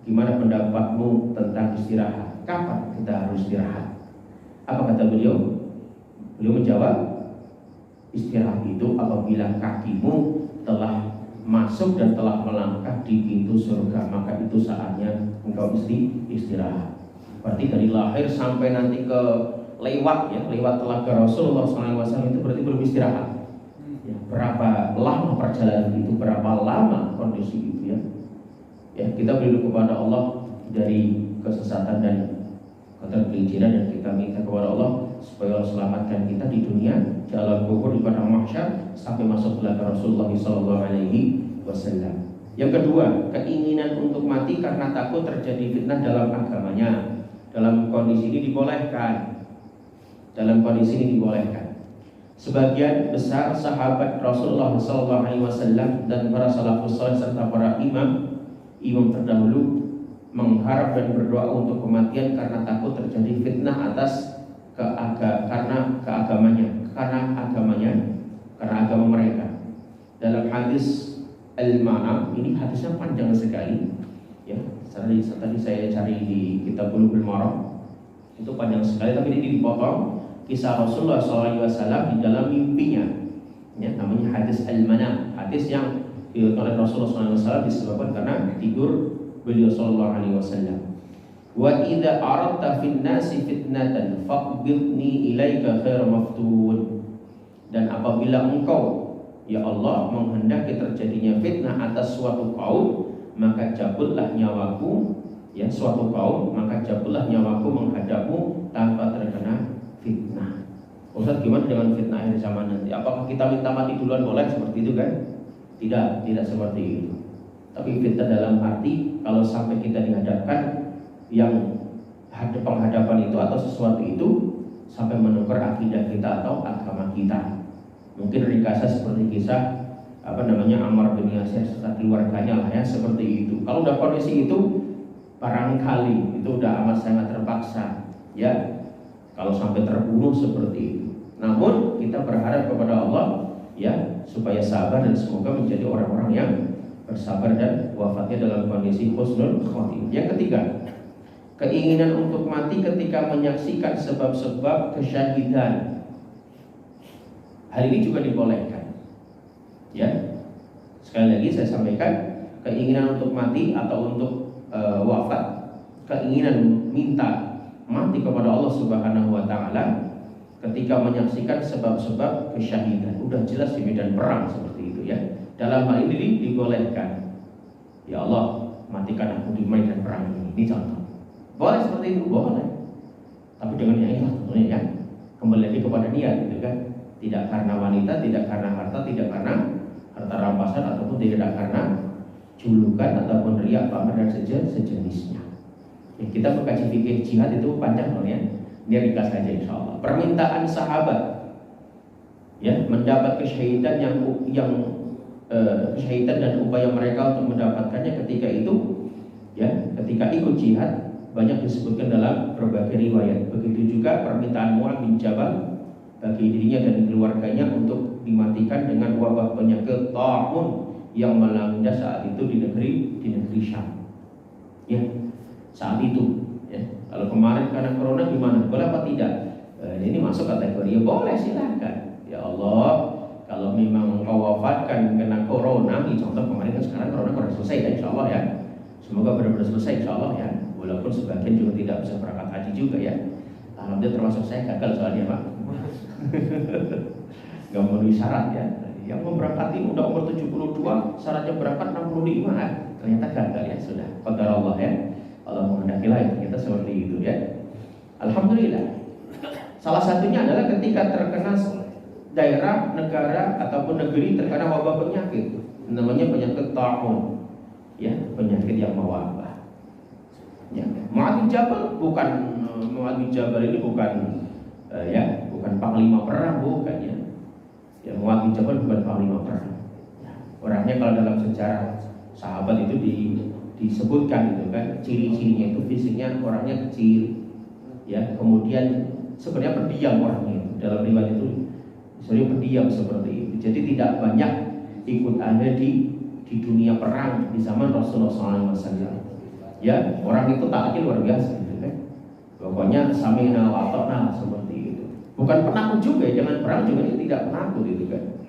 Speaker 1: gimana pendapatmu tentang istirahat? Kapan kita harus istirahat? Apa kata beliau? Beliau menjawab, istirahat itu apabila kakimu telah masuk dan telah melangkah di pintu surga, maka itu saatnya engkau istirahat. Berarti dari lahir sampai nanti ke lewat telaga Rasulullah SAW itu berarti belum istirahat. Ya, berapa lama perjalanan itu, berapa lama kondisi itu ya. Ya, kita berlindung kepada Allah dari kesesatan dan ketergelinciran, dan kita minta kepada Allah supaya Allah selamatkan kita di dunia, di alam kubur, di padang mahsyar, sampai masuk belakang Rasulullah SAW. Yang kedua, keinginan untuk mati karena takut terjadi fitnah dalam agamanya. Dalam kondisi ini dibolehkan. Sebagian besar sahabat Rasulullah SAW dan para salafus saleh serta para imam terdahulu mengharap dan berdoa untuk kematian karena takut terjadi fitnah atas karena agama mereka. Dalam hadis Al-Ma'am, ini hadisnya panjang sekali. Ya, tadi saya cari di kitab Bulughul Maram, itu panjang sekali, tapi ini dipotong kisah Rasulullah SAW di dalam mimpinya. Ya, namanya hadis Al-Manam, hadis yang oleh Rasulullah SAW disebabkan karena tidur beliau sallallahu alaihi wasallam. Wa idza aradta fin nasi fitnatan faqbidni ilaika khair maftun. Dan apabila engkau, ya Allah, menghendaki terjadinya fitnah atas suatu kaum, maka cabutlah nyawaku, ya, suatu kaum, maka cabutlah nyawaku menghadapmu tanpa terkena fitnah. Ustaz, gimana dengan fitnah akhir zaman nanti? Apakah kita minta mati duluan boleh seperti itu kan? Tidak seperti itu. Tapi fitnah dalam arti kalau sampai kita dihadapkan yang penghadapan itu atau sesuatu itu sampai menukar akidah kita atau agama kita. Mungkin ringkasnya seperti kisah Ammar bin Yasir serta keluarganya lah ya, seperti itu. Kalau udah kondisi itu barangkali itu udah amat sangat terpaksa, ya. Kalau sampai terbunuh seperti itu. Namun kita berharap kepada Allah, ya, supaya sabar dan semoga menjadi orang-orang yang bersabar dan wafatnya dalam kondisi husnul khotimah. Yang ketiga, keinginan untuk mati ketika menyaksikan sebab-sebab kesyahidan. Hal ini juga dibolehkan. Ya, sekali lagi saya sampaikan, keinginan untuk mati atau untuk wafat, keinginan minta mati kepada Allah Subhanahu wa taala ketika menyaksikan sebab-sebab kesyahidan. Udah jelas di medan perang seperti itu, ya. Dalam hal ini dibolehkan. Ya Allah, matikan aku di medan perang ini. Ini contoh. Boleh seperti itu, boleh. Tapi dengan yang ikhlas tentunya, ya. Kembali lagi kepada niat, gitu kan. Tidak karena wanita, tidak karena harta, tidak karena harta rampasan, ataupun tidak karena julukan ataupun riak, pamer dan sejenisnya. Ya, kita mengkaji fikih jihad itu panjang loh, ya. Dia ringkas saja insya Allah. Permintaan sahabat, ya, mendapat kesyahidan yang kesyahidan dan upaya mereka untuk mendapatkannya ketika itu, ya, ketika ikut jihad, banyak disebutkan dalam berbagai riwayat. Begitu juga permintaan Mu'adz bin Jabal bagi dirinya dan keluarganya untuk dimatikan dengan wabah penyakit ta'un yang melanda saat itu di negeri Syam. Ya, saat itu, ya. Kalau kemarin karena corona gimana? Boleh apa tidak? Ini masuk kategori ya boleh, silakan. Ya Allah, kalau memang engkau wafatkan kena corona, ini contoh kemarin kan, sekarang corona sudah selesai ya, insya Allah, ya. Semoga benar-benar selesai insya Allah, ya. Walaupun sebagian juga tidak bisa berangkat haji juga, ya. Alhamdulillah termasuk saya gagal soalnya, Pak. Gak memenuhi syarat, ya. Yang memberangkati udah umur 72, syaratnya berangkat 65, ternyata gagal, ya. Sudah, qadar Allah, ya. Allah menghendakilah ya, ternyata seperti itu, ya. Alhamdulillah. Salah satunya adalah ketika terkena daerah, negara ataupun negeri terkena wabah penyakit, namanya penyakit ta'un, ya, penyakit yang mewabah. Ya, Mu'adz bin Jabal ini bukan bukan panglima perang, bukan, ya. Ya, Mu'adz bin Jabal bukan panglima perang. Ya, orangnya kalau dalam sejarah sahabat itu disebutkan gitu kan, ciri-cirinya itu fisiknya orangnya kecil, ya, kemudian sebenarnya pendiam orangnya itu. Dalam riwayat itu sebenarnya pendiam seperti itu. Jadi tidak banyak ikut ada di dunia perang di zaman Rasulullah SAW. Ya, orang itu taatnya luar biasa gitu kan. Pokoknya sami'na wa ata'na seperti itu. Bukan penakut juga, jangan perang juga dia tidak penakut gitu kan.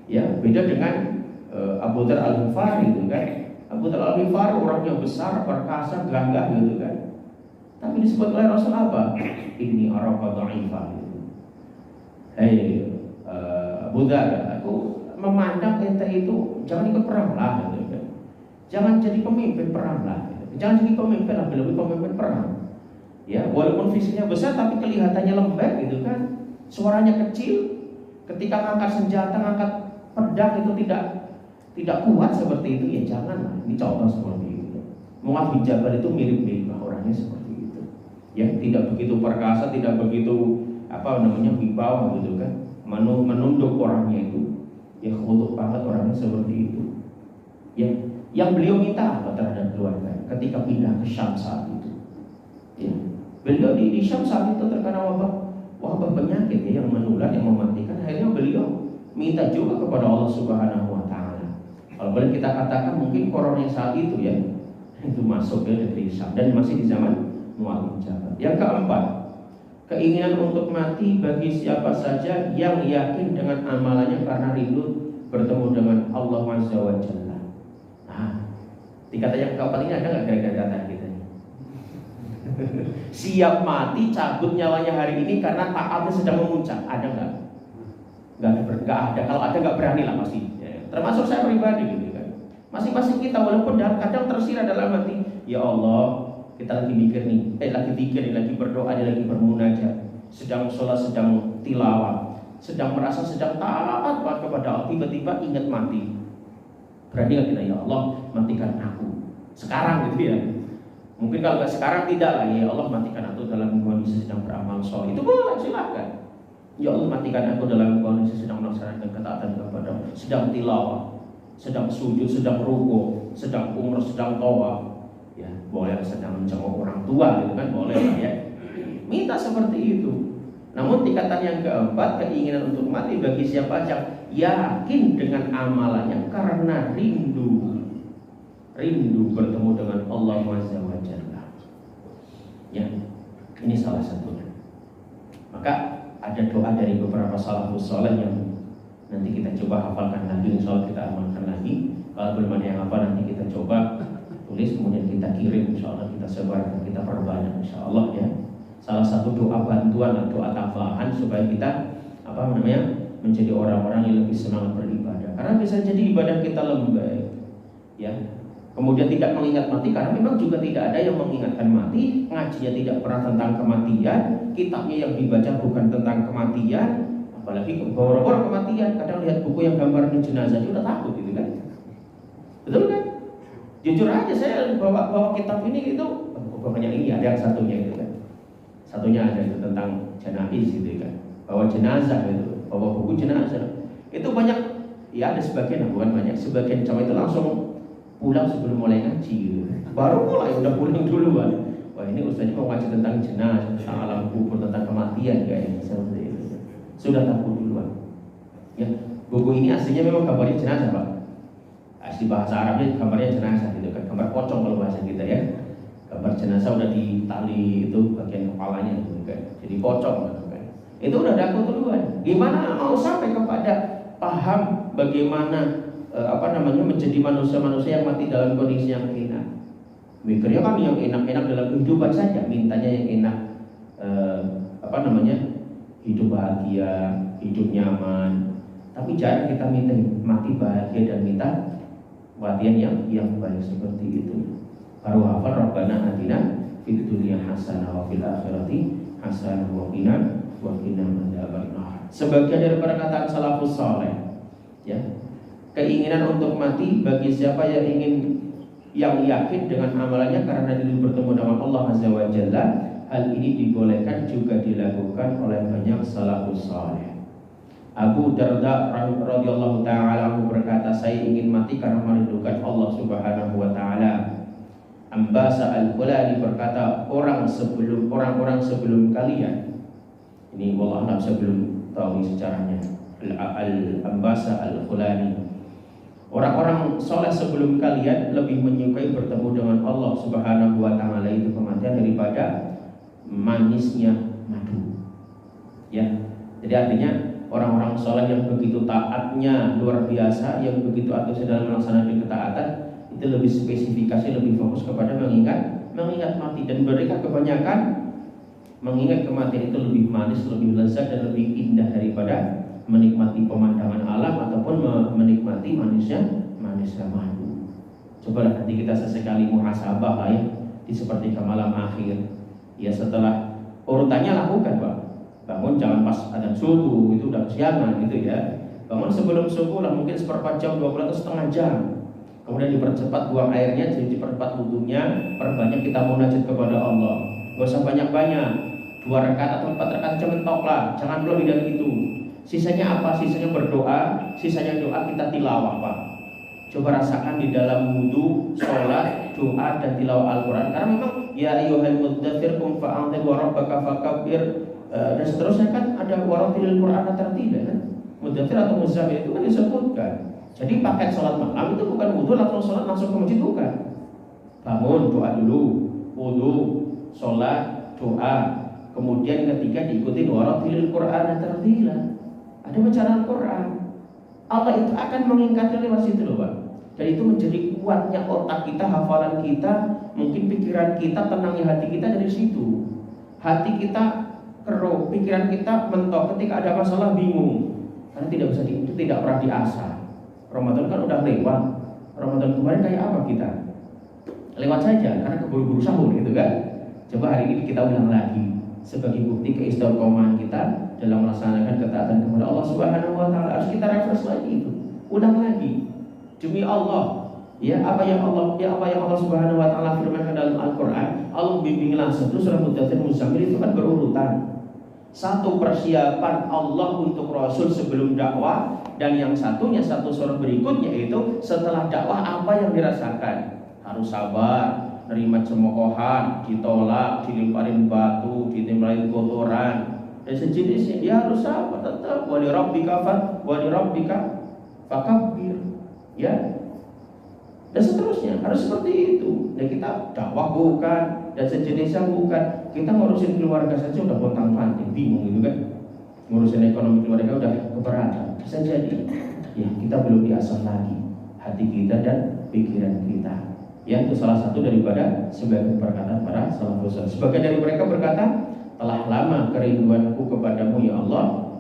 Speaker 1: Ya, beda dengan Abu Dzar Al-Ghifari gitu kan. Abu Dzar Al-Ghifari orangnya besar, perkasa, gagah gitu kan. Tapi disebut oleh Rasul apa? Inni araka dha'ifa gitu. Hei Abu Dzar, aku memandang ente itu jangan ikut perang lah gitu kan. Jangan jadi pemimpin perang lah. Jangan jadi pemimpin lah, lebih pemimpin perang. Ya, walaupun visinya besar tapi kelihatannya lembek gitu kan. Suaranya kecil. Ketika ngangkat senjata, ngangkat pedang itu tidak kuat seperti itu, ya janganlah. Ini contoh seperti itu. Mu'adz bin Jabal itu mirip-mirip orangnya seperti itu. Ya, tidak begitu perkasa, tidak begitu wibawa gitu kan. Menunduk orangnya itu. Ya, khutuk banget orangnya seperti itu. Ya, yang beliau minta apa terhadap keluarga ketika pindah ke Syam saat itu? Ya, beliau di Syam saat itu terkena wabah penyakit ya, yang menular, yang mematikan. Akhirnya beliau minta juga kepada Allah Subhanahu wa Ta'ala. Kalau boleh kita katakan mungkin corona saat itu ya, itu masuk ke negeri Syam dan masih di zaman Mu'adz bin Jabal. Yang keempat, keinginan untuk mati bagi siapa saja yang yakin dengan amalannya karena rindu bertemu dengan Allah Azza wa Jalla. Nah, di kata yang keempat ini ada nggak kira-kira kata kita? Siap mati, cabut nyawanya hari ini karena taatnya sedang memuncak. Ada nggak? Nggak ada. Kalau ada nggak berani lah pasti. Ya, termasuk saya pribadi gitu kan. Masing-masing kita walaupun kadang tersirat dalam hati, ya Allah, kita lagi mikir nih, lagi berdoa, lagi bermunajat, sedang sholat, sedang tilawah, sedang merasa sedang taat kepada Allah, tiba-tiba ingat mati. Berani nggak kita, ya Allah, matikan aku sekarang gitu ya. Mungkin kalau nggak sekarang tidak lah, ya Allah matikan aku dalam kondisi sedang beramal soleh. Itu boleh, silakan. Ya Allah matikan aku dalam kondisi sedang melaksanakan ketaatan kepada, sedang tilawah, sedang sujud, sedang rukuk, sedang umrah, sedang tawaf. Ya, boleh sedang menjenguk orang tua gitu kan, boleh lah ya. Minta seperti itu. Namun tingkatan yang keempat, keinginan untuk mati bagi siapa saja yakin dengan amalannya karena rindu bertemu dengan Allah Azza wa Jalla. Ya, ini salah satunya. Maka ada doa dari beberapa salafus saleh yang nanti kita coba hafalkan lagi, insyaallah kita amalkan lagi. Kalau belum ada yang hafal nanti kita coba tulis kemudian kita kirim, insyaallah kita sebarkan, kita perbanyak insyaallah ya. Salah satu doa bantuan atau doa tambahan supaya kita menjadi orang-orang yang lebih semangat beribadah. Karena bisa jadi ibadah kita lembek ya. Kemudian tidak mengingat mati karena memang juga tidak ada yang mengingatkan mati, ngajinya tidak pernah tentang kematian, kitabnya yang dibaca bukan tentang kematian, apalagi boro-boro kematian. Kadang lihat buku yang gambarnya jenazah udah takut gitu kan. Betul kan? Jujur aja saya bawa kitab ini itu bukannya ini ada yang satunya itu kan. Satunya ada itu tentang jenazah gitu kan. Bawa jenazah itu, bawa buku jenazah. Itu banyak ya, ada sebagian, bukan banyak, sebagian cowok itu langsung pulang sebelum mulai ngaji gitu. Baru mulai udah pulang duluan. Wah, ini ustaznya mau ngaji tentang jenazah, tentang alam kubur, tentang kematian kayaknya seperti itu. Sudah takut duluan. Ya, buku ini aslinya memang gambarnya jenazah, Pak. Asli bahasa Arabnya gambarnya jenazah gitu kan, gambar pocong kalau bahasa kita ya. Gambar jenazah udah ditali itu bagian kepalanya gitu kan. Jadi pocong gitu kan. Itu udah takut duluan. Gimana mau sampai kepada paham bagaimana menjadi manusia-manusia yang mati dalam kondisi yang enak. Mikirnya kan yang enak-enak dalam kehidupan saja, mintanya yang enak, hidup bahagia, hidup nyaman. Tapi jarang kita minta mati bahagia dan minta kematian yang baik seperti itu. Baru hafal Rabbana atina fid dunya hasanah wa fil akhirati hasanah wa qina adzabannar. Sebagian dari perkataan salafus saleh, ya. Keinginan untuk mati bagi siapa yang yakin dengan amalannya karena diri bertemu dengan Allah Azza wa Jalla. Hal ini dibolehkan juga dilakukan oleh banyak salafus saleh. Abu Darda radhiyallahu taala berkata, saya ingin mati karena merindukan Allah Subhanahu wa taala. Ambasa al-Khulani berkata, orang-orang sebelum kalian. Ini wallah saya belum tahu sejarahnya. Ambasa al-Khulani. Orang-orang soleh sebelum kalian lebih menyukai bertemu dengan Allah Subhanahu wa taala, itu kematian, daripada manisnya madu. Ya. Jadi artinya orang-orang soleh yang begitu taatnya luar biasa, yang begitu antusias dalam melaksanakan ketaatan, itu lebih spesifikasi, lebih fokus kepada mengingat mati. Dan mereka kebanyakan mengingat kematian itu lebih manis, lebih lezat dan lebih indah daripada menikmati pemandangan alam ataupun menikmati manisnya madu. Cobalah nanti kita sesekali muhasabah lah ya di sepertiga malam akhir. Ya setelah urutannya lakukan Pak. Bangun jangan pas adzan subuh, itu udah kesiangan gitu ya. Bangun sebelum subuh lah, mungkin seperempat jam, 20 atau setengah jam. Kemudian dipercepat buang airnya, jadi dipercepat wudunya, perbanyak kita munajat kepada Allah. Gak usah banyak-banyak, 2 rakaat atau 4 rakaat aja mentok lah, jangan lebih dari itu. Sisanya apa? Sisanya berdoa, sisanya doa kita tilawah Pak. Coba rasakan di dalam wudu, sholat, doa dan tilawah Al-Quran. Karena memang ya ayyuhal mudzatsir qum fa'anzir wa rabbaka fakabbir, dan seterusnya kan ada waratilil Quran tartila kan. Mudzatsir atau muzammil itu kan disebutkan. Jadi paket sholat malam itu bukan wudu langsung sholat langsung ke masjid, bukan. Bangun doa dulu, wudu, sholat, doa, kemudian ketika diikuti waratilil Quran tartila. Ada bacaan Al-Quran. Allah itu akan mengingkati lewat situ loh Pak. Dan itu menjadi kuatnya otak kita, hafalan kita, mungkin pikiran kita, tenangnya hati kita dari situ. Hati kita keruh, pikiran kita mentok ketika ada masalah bingung. Karena tidak bisa itu tidak pernah diasah. Ramadan kan udah lewat. Ramadan kemarin kayak apa kita? Lewat saja karena keburu-buru sahur gitu kan. Coba hari ini kita ulang lagi sebagai bukti keistiqomahan kita dalam melaksanakan ketaatan kepada Allah Subhanahu wa taala. Harus kita refresh lagi itu. Ulang lagi. Demi Allah, ya apa yang Allah Subhanahu wa taala firmankan dalam Al-Qur'an, Allah bimbing langsung. Terus surah Mudzatsir Muzammil itu kan berurutan. Satu persiapan Allah untuk Rasul sebelum dakwah, dan yang satunya satu surah berikutnya itu setelah dakwah apa yang dirasakan. Harus sabar, nerima cemoohan, ditolak, dilemparin batu, ditimparin kotoran dan sejenisnya. Dia harus sabar tetap. Wa li rabbika fakabbir. Ya. Dan seterusnya harus seperti itu. Dan kita dakwah bukan, dan sejenisnya bukan. Kita ngurusin keluarga saja udah pontang-panting, bingung gitu kan. Ngurusin ekonomi keluarga udah keberatan. Bisa jadi ya kita belum diasah lagi hati kita dan pikiran kita. Ya, itu salah satu daripada sebagian perkataan para salafus saleh. Sebagian dari mereka berkata, telah lama kerinduanku kepadamu ya Allah,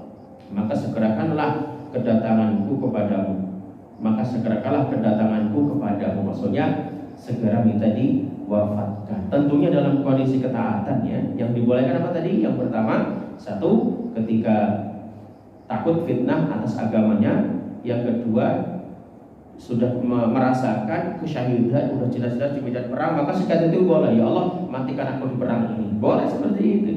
Speaker 1: maka segerakanlah kedatanganku kepadamu. Maka segerakanlah kedatanganku kepadamu. Maksudnya segera minta diwafatkan. Tentunya dalam kondisi ketaatan ya. Yang dibolehkan apa tadi? Yang pertama, satu, ketika takut fitnah atas agamanya. Yang kedua, sudah merasakan kesyahidan, sudah jelas-jelas di medan perang, maka sekat itu boleh, ya Allah matikan aku di perang ini. Boleh seperti itu.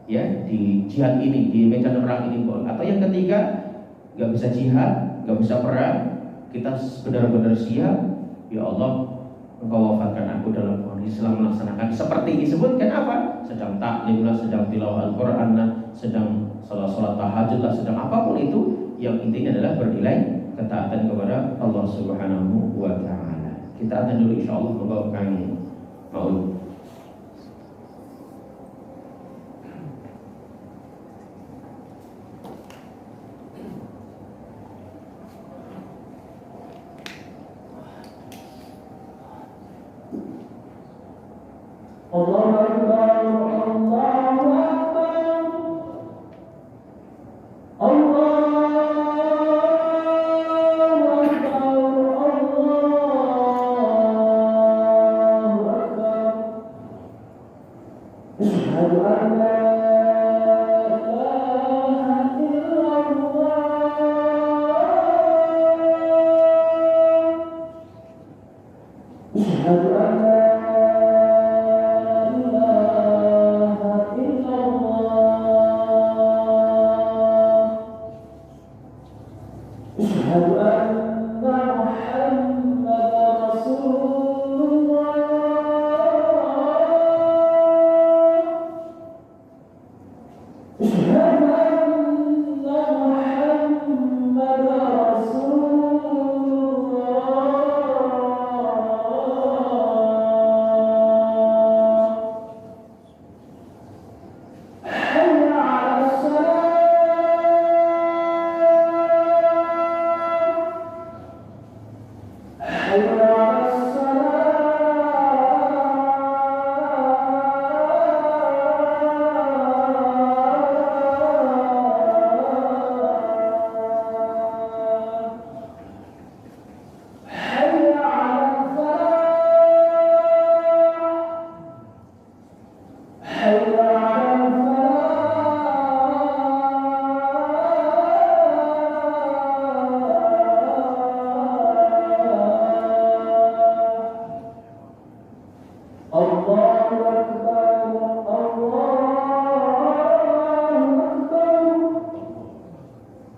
Speaker 1: Ya, di jihad ini, di medan perang ini boleh. Atau yang ketiga, gak bisa jihad, gak bisa perang, kita benar-benar siap, ya Allah Engkau wafatkan aku dalam kondisi setelah melaksanakan seperti disebutkan apa? Sedang taklim lah, sedang tilawah Al-Quran lah, sedang sholat tahajud lah, sedang apapun itu, yang intinya adalah bernilai ketaatan kepada Allah Subhanahu wa taala. Kita akan dulu insyaallah membawakan maulid.
Speaker 2: Allahu Akbar, Allahu Akbar, Allahu Akbar, Allahu Akbar. Asyhadu an la ilaha illallah. Asyhadu an la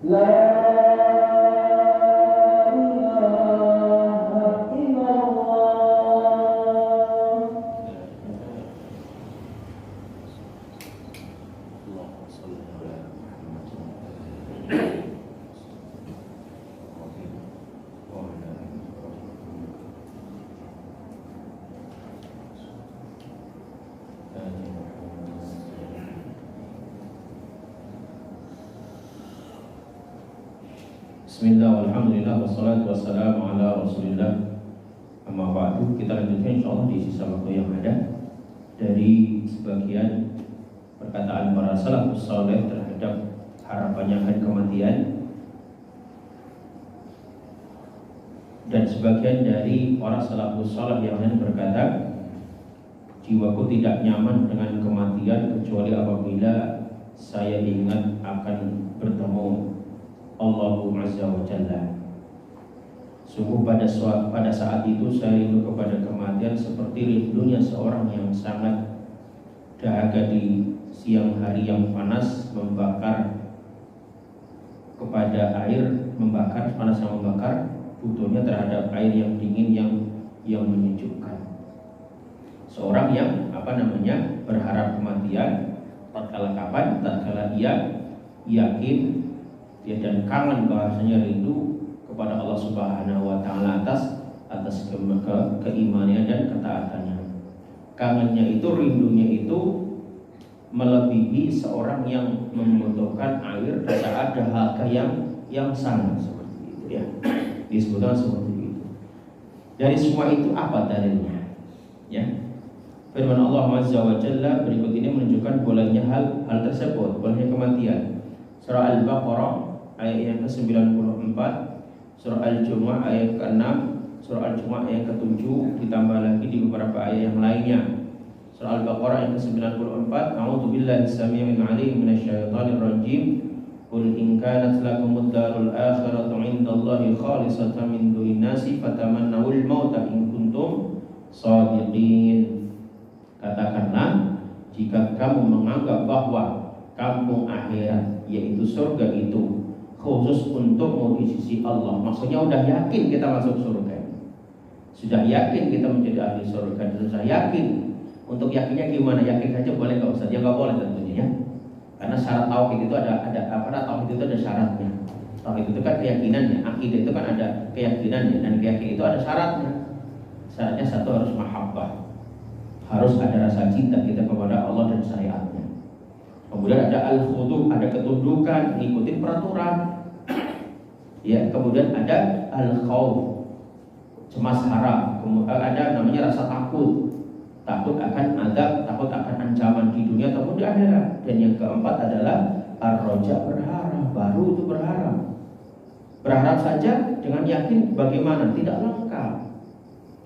Speaker 2: لا إله إلا الله
Speaker 1: Bismillah, walhamdulillah, wassalatu wassalamu ala rasulillah. Amma ba'du, kita lanjutkan insyaAllah di sisa waktu yang ada dari sebagian perkataan para salafus saleh terhadap harapannya akan kematian, dan sebagian dari para salafus saleh yang lain berkata, jiwaku tidak nyaman dengan kematian kecuali apabila saya ingat akan bertemu Allah Azza wa Jalla. Sungguh pada saat itu saya rindu kepada kematian seperti rindunya seorang yang sangat dahaga di siang hari yang panas, membakar kepada air, panas yang membakar, butuhnya terhadap air yang dingin yang menyejukkan. Seorang yang berharap kematian tatkala kapan? Tatkala ia yakin dan kangen, bahasanya rindu kepada Allah Subhanahu wa taala atas keimanannya dan ketaatannya. Kangennya itu, rindunya itu melebihi seorang yang membutuhkan air pada ada harga yang sangat seperti itu ya. Disebutkan seperti itu. Dari semua itu apa dalilnya? Ya. Firman Allah Azza wa Jalla berikut ini menunjukkan bolehnya hal tersebut, bolehnya kematian. Surah Al-Baqarah ayat yang ke-94, surah Al-Jumu'ah ayat ke-6, surah Al-Jumu'ah ayat ke-7, ditambah lagi di beberapa ayat yang lainnya. Surah Al-Baqarah ayat ke-94, A'udzu billahi as-sami'il 'alim minasyaitonir rajim. Qul in kanat lakumud darul akhiratu 'indallahi khalisatan min dunin nasi fatamannawul mauta in kuntum shadiqin. Katakanlah, jika kamu menganggap bahwa kampung akhirat yaitu surga itu khusus untukmu di sisi Allah, maksudnya udah yakin kita masuk surga, sudah yakin kita menjadi ahli surga, sudah yakin. Untuk yakinnya gimana? Yakin saja boleh nggak Ustaz? Ya nggak boleh tentunya ya, karena syarat tauhid itu ada tauhid itu ada syaratnya. Tauhid itu kan keyakinannya, akidah itu kan ada keyakinannya, dan keyakinan itu ada syaratnya. Syaratnya satu, harus mahabbah, harus ada rasa cinta kita kepada Allah dan syariatnya. Kemudian ada al-khudu', ada ketundukan, ngikutin peraturan. Ya, kemudian ada al-khauf, cemas harap. Kemudian ada namanya rasa takut akan azab, takut akan ancaman di dunia ataupun di akhirat. Dan yang keempat adalah ar-raja, berharap. Baru itu berharap. Berharap saja dengan yakin bagaimana? Tidak lengkap.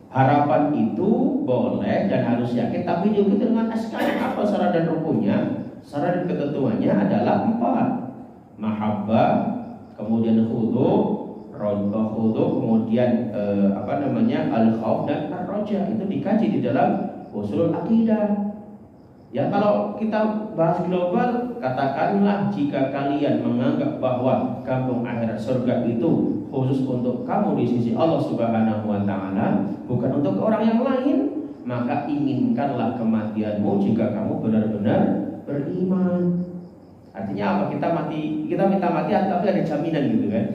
Speaker 1: Harapan itu boleh dan harus yakin, tapi diikuti dengan SKM. Apa syarat dan rukunnya? Syarat dan ketentuannya adalah 4: mahabbah, kemudian khudu', kemudian al-khauf dan ar-raja. Itu dikaji di dalam usul akidah. Ya, kalau kita bahas global, katakanlah jika kalian menganggap bahwa kampung akhirat surga itu khusus untuk kamu di sisi Allah Subhanahu wa taala, bukan untuk orang yang lain, maka inginkanlah kematianmu jika kamu benar-benar beriman. Artinya apa? Kita minta mati tapi ada jaminan gitu kan.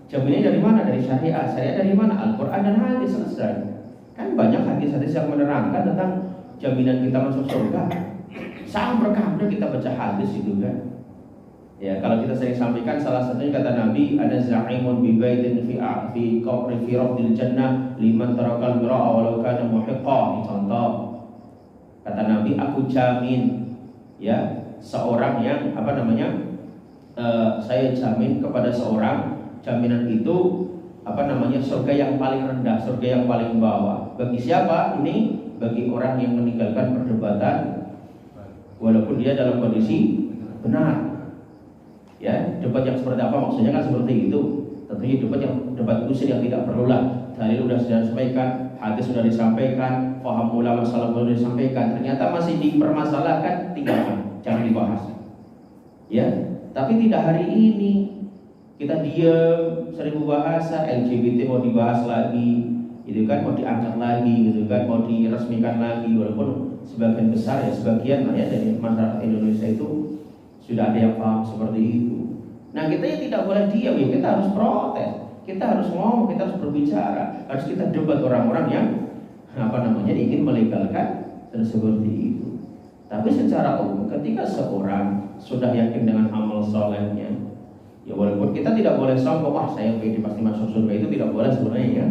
Speaker 1: Jaminannya dari mana? Dari syariat. Syariat dari mana? Al-Quran dan hadis, selesai. Kan banyak hadis-hadis yang menerangkan tentang jaminan kita masuk surga. Sangat berkah kita baca hadis itu kan. Ya, kalau kita sering sampaikan, salah satunya kata Nabi, ada za'imun bi baitin fi qabri fi rabbil jannah liman tarakal mira'a walau kana muhiqqa. Contoh kata Nabi, aku jamin ya seorang yang saya jamin kepada seorang, jaminan itu surga yang paling rendah, surga yang paling bawah. Bagi siapa ini? Bagi orang yang meninggalkan perdebatan walaupun dia dalam kondisi benar. Ya, debat yang seperti apa maksudnya kan seperti itu. Tentunya debat kusir yang tidak perlulah. Dalil sudah disampaikan, hadis sudah disampaikan, paham ulama salaf sudah disampaikan. Ternyata masih dipermasalahkan, tinggalkan, jangan dibahas. Ya, tapi tidak hari ini. Kita diam, 1000 bahasa, LGBT mau dibahas lagi, itu kan mau diangkat lagi, gitu kan, mau diresmikan lagi, walaupun sebagian besar ya, sebagian lah ya dari masyarakat Indonesia itu sudah ada yang paham seperti itu. Nah kita ya tidak boleh diam ya, kita harus protes, kita harus ngomong, kita harus berbicara, harus kita debat orang-orang yang ingin melegalkan dan seperti itu. Tapi secara umum ketika seorang sudah yakin dengan amal solehnya, ya walaupun kita tidak boleh sombong, wah saya pede pasti masuk surga, itu tidak boleh sebenarnya ya.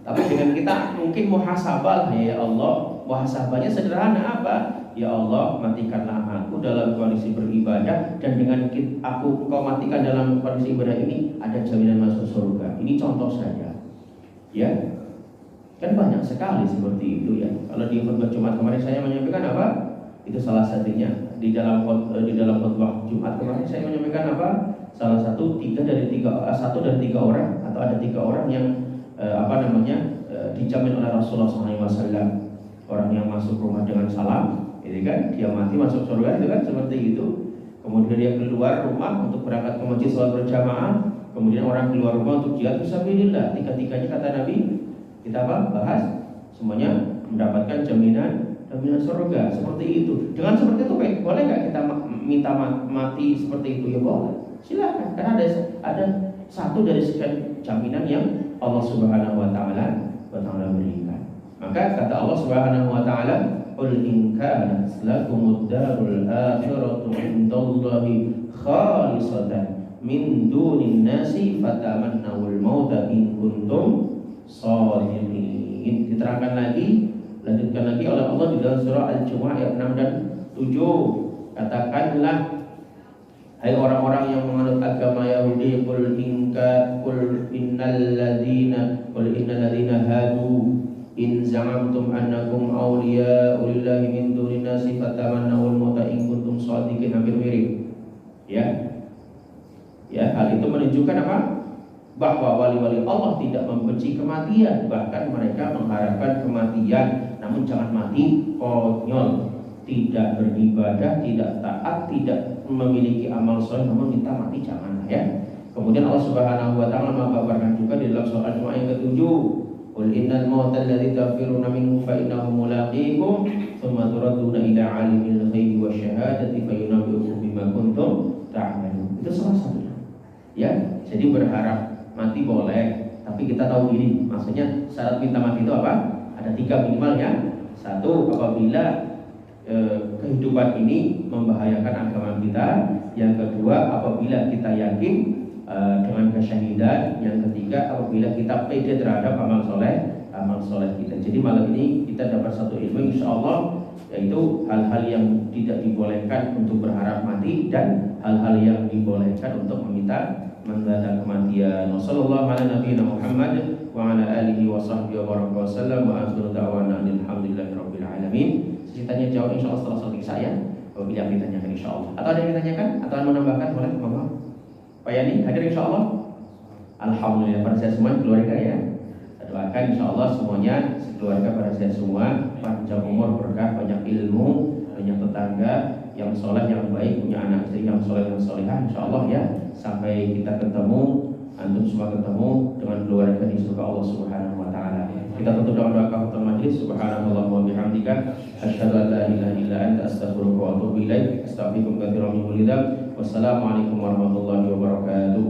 Speaker 1: Tapi dengan kita mungkin muhasabah, ya Allah, muhasabahnya sederhana apa? Ya Allah, matikanlah aku dalam kondisi beribadah, dan dengan aku kau matikan dalam kondisi ibadah ini ada jaminan masuk surga. Ini contoh saja, ya. Kan banyak sekali seperti itu ya. Kalau di khutbah Jumat kemarin saya menyampaikan apa? Itu salah satunya di dalam khutbah Jumat kemarin saya menyampaikan apa? Salah satu dari tiga orang, atau ada 3 orang yang dijamin oleh Rasulullah SAW. Orang yang masuk rumah dengan salam, itu kan dia mati masuk surga, itu kan seperti itu. Kemudian dia keluar rumah untuk berangkat ke masjid sholat berjamaah. Kemudian orang keluar rumah untuk jihad fisabilillah. Tiga-tiganya kata Nabi kita bahas semuanya mendapatkan jaminan surga seperti itu. Dengan seperti itu boleh nggak kita minta mati seperti itu? Ya boleh, silakan. Karena ada satu dari sekian jaminan yang Allah Subhanahu Wa Taala berikan. Maka kata Allah Subhanahu Wa Taala, "Qul in kana lakumud darul akhiratu 'indallahi khalisatan min dunin nasi fatamannawul mauta in kuntum sholihin." Diterangkan lagi, lanjutkan lagi oleh Allah di dalam surah Al-Jumu'ah ayat 6 dan 7. Katakanlah, hai orang-orang yang menganut agama Yahudi, qul innal ladzina hadu in zamamtum annakum awliya'u lillahi min dunin nasi fatamannawul mauta in kuntum sholihin. Hampir mirip. Ya, hal itu menunjukkan apa? Bahwa wali-wali Allah tidak membenci kematian, bahkan mereka mengharapkan kematian. Namun jangan mati konyol, tidak beribadah, tidak taat, tidak memiliki amal soleh, namun minta mati jangan ya. Kemudian Allah Subhanahu Wa Taala mengabarkan juga di dalam surah Al-Jumu'ah yang ke-7, qul innal mautal ladzi tafiruna minhu fa innahu mulaqikum tsumma turadduna ila 'alimil ghaibi wasyahadati fayunabbi'ukum bima kuntum ta'malun. Itu salah satunya. Ya, jadi berharap mati boleh, tapi kita tahu diri. Maksudnya syarat minta mati itu apa? Ada 3 minimal ya. 1, apabila kehidupan ini membahayakan agama kita. Yang kedua, apabila kita yakin dengan kesyahidan. Yang ketiga, apabila kita pede terhadap amal soleh kita. Jadi malam ini kita dapat satu ilmu insyaallah, yaitu hal-hal yang tidak dibolehkan untuk berharap mati dan hal-hal yang dibolehkan untuk meminta mendadak kematian. Wassallallahu ala nabiyina Muhammad wa ala alihi wa sahbihi wa baraka wasallam wa akhiru da'wana alhamdulillahi rabbil alamin. Sisanya jawab insyaallah setelah sholat isya ya. Apabila yang ditanyakan insyaallah. Atau ada yang ditanyakan atau yang menambahkan boleh monggo. Pak Yani hadir insyaallah. Alhamdulillah pada saya semua keluarga ya. Saya doakan insyaallah semuanya keluarga pada saya semua panjang umur, berkah, banyak ilmu, banyak tetangga yang soleh, yang baik, punya anak istri yang soleh dan solehah insyaallah ya. Sampai kita ketemu, antum semua ketemu dengan keluarga di surga Allah Subhanahu Wa Taala. Kita tutup dengan doa kafatul majlis. Subhanallah wa bihamdika asyhadu an la ilaha illa anta astaghfiruka wa atubu ilaik. Astaghfirukum katsiran min dzunub. Wassalamualaikum warahmatullahi wabarakatuh.